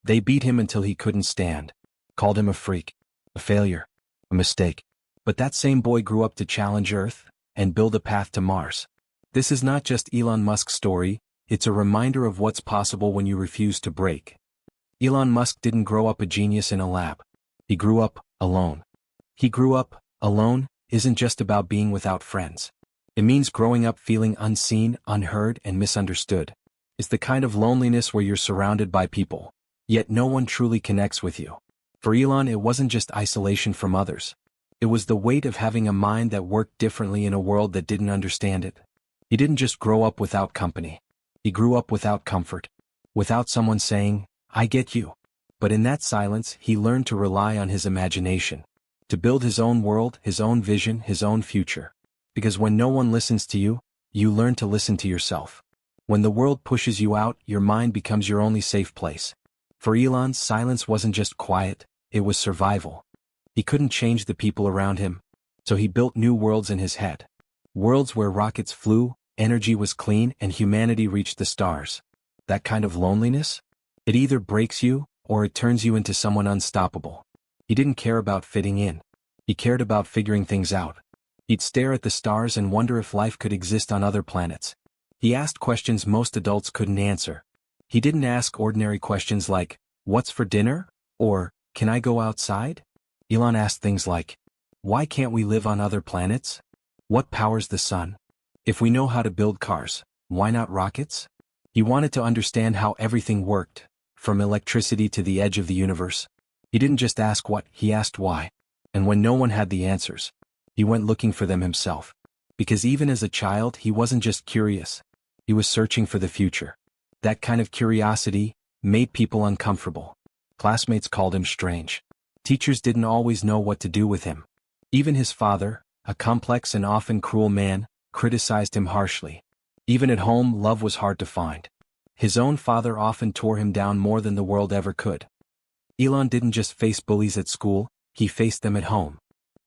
They beat him until he couldn't stand, called him a freak, a failure, a mistake. But that same boy grew up to challenge Earth and build a path to Mars. This is not just Elon Musk's story, it's a reminder of what's possible when you refuse to break. Elon Musk didn't grow up a genius in a lab. He grew up alone. He grew up alone isn't just about being without friends. It means growing up feeling unseen, unheard, and misunderstood. It's the kind of loneliness where you're surrounded by people, yet no one truly connects with you. For Elon, it wasn't just isolation from others. It was the weight of having a mind that worked differently in a world that didn't understand it. He didn't just grow up without company. He grew up without comfort, without someone saying, "I get you." But in that silence, he learned to rely on his imagination, to build his own world, his own vision, his own future. Because when no one listens to you, you learn to listen to yourself. When the world pushes you out, your mind becomes your only safe place. For Elon, silence wasn't just quiet, it was survival. He couldn't change the people around him, so he built new worlds in his head. Worlds where rockets flew, energy was clean, and humanity reached the stars. That kind of loneliness? It either breaks you, or it turns you into someone unstoppable. He didn't care about fitting in. He cared about figuring things out. He'd stare at the stars and wonder if life could exist on other planets. He asked questions most adults couldn't answer. He didn't ask ordinary questions like, "What's for dinner?" or "Can I go outside?" Elon asked things like, "Why can't we live on other planets? What powers the sun? If we know how to build cars, why not rockets?" He wanted to understand how everything worked, from electricity to the edge of the universe. He didn't just ask what, he asked why. And when no one had the answers, he went looking for them himself. Because even as a child, he wasn't just curious. He was searching for the future. That kind of curiosity made people uncomfortable. Classmates called him strange. Teachers didn't always know what to do with him. Even his father, a complex and often cruel man, criticized him harshly. Even at home, love was hard to find. His own father often tore him down more than the world ever could. Elon didn't just face bullies at school, he faced them at home.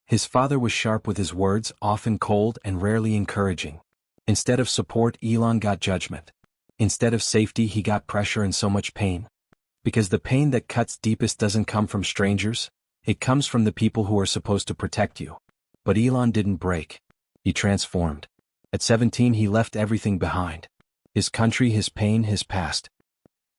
His father was sharp with his words, often cold and rarely encouraging. Instead of support, Elon got judgment. Instead of safety, he got pressure and so much pain. Because the pain that cuts deepest doesn't come from strangers, it comes from the people who are supposed to protect you. But Elon didn't break. He transformed. At 17, he left everything behind. His country, his pain, his past.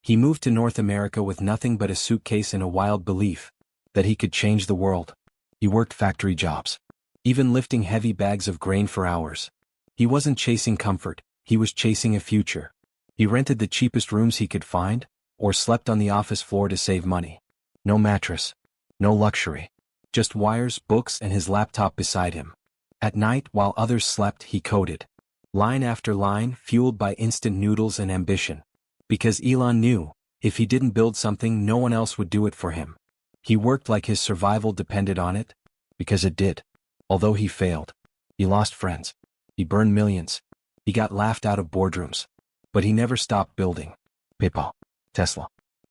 He moved to North America with nothing but a suitcase and a wild belief that he could change the world. He worked factory jobs, even lifting heavy bags of grain for hours. He wasn't chasing comfort, he was chasing a future. He rented the cheapest rooms he could find, or slept on the office floor to save money. No mattress, no luxury, just wires, books, and his laptop beside him. At night, while others slept, he coded. Line after line, fueled by instant noodles and ambition. Because Elon knew, if he didn't build something, no one else would do it for him. He worked like his survival depended on it, because it did. Although he failed, he lost friends, he burned millions, he got laughed out of boardrooms. But he never stopped building. PayPal, Tesla,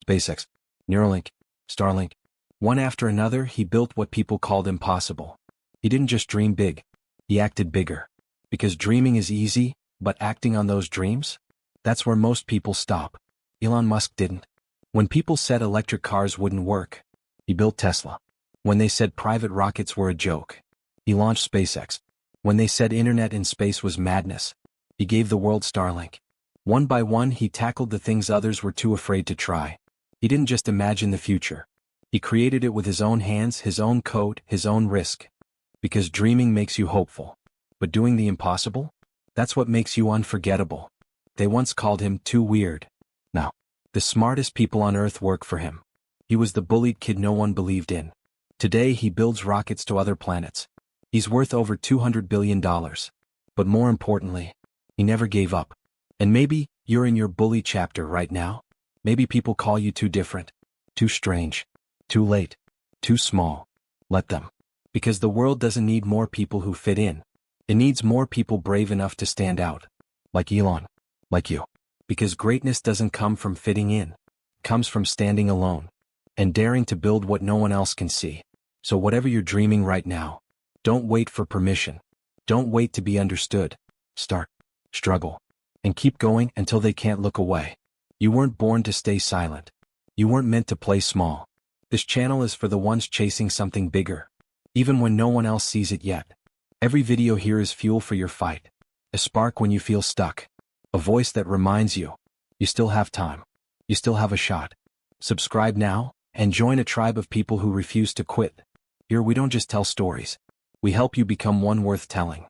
SpaceX, Neuralink, Starlink. One after another, he built what people called impossible. He didn't just dream big, he acted bigger. Because dreaming is easy, but acting on those dreams? That's where most people stop. Elon Musk didn't. When people said electric cars wouldn't work, he built Tesla. When they said private rockets were a joke, he launched SpaceX. When they said internet in space was madness, he gave the world Starlink. One by one, he tackled the things others were too afraid to try. He didn't just imagine the future. He created it with his own hands, his own code, his own risk. Because dreaming makes you hopeful. But doing the impossible? That's what makes you unforgettable. They once called him too weird. Now, the smartest people on Earth work for him. He was the bullied kid no one believed in. Today he builds rockets to other planets. He's worth over $200 billion. But more importantly, he never gave up. And maybe you're in your bully chapter right now. Maybe people call you too different, too strange, too late, too small. Let them. Because the world doesn't need more people who fit in. It needs more people brave enough to stand out. Like Elon. Like you. Because greatness doesn't come from fitting in. It comes from standing alone. And daring to build what no one else can see. So whatever you're dreaming right now, don't wait for permission. Don't wait to be understood. Start. Struggle. And keep going until they can't look away. You weren't born to stay silent. You weren't meant to play small. This channel is for the ones chasing something bigger, even when no one else sees it yet. Every video here is fuel for your fight. A spark when you feel stuck. A voice that reminds you, you still have time. You still have a shot. Subscribe now, and join a tribe of people who refuse to quit. Here we don't just tell stories. We help you become one worth telling.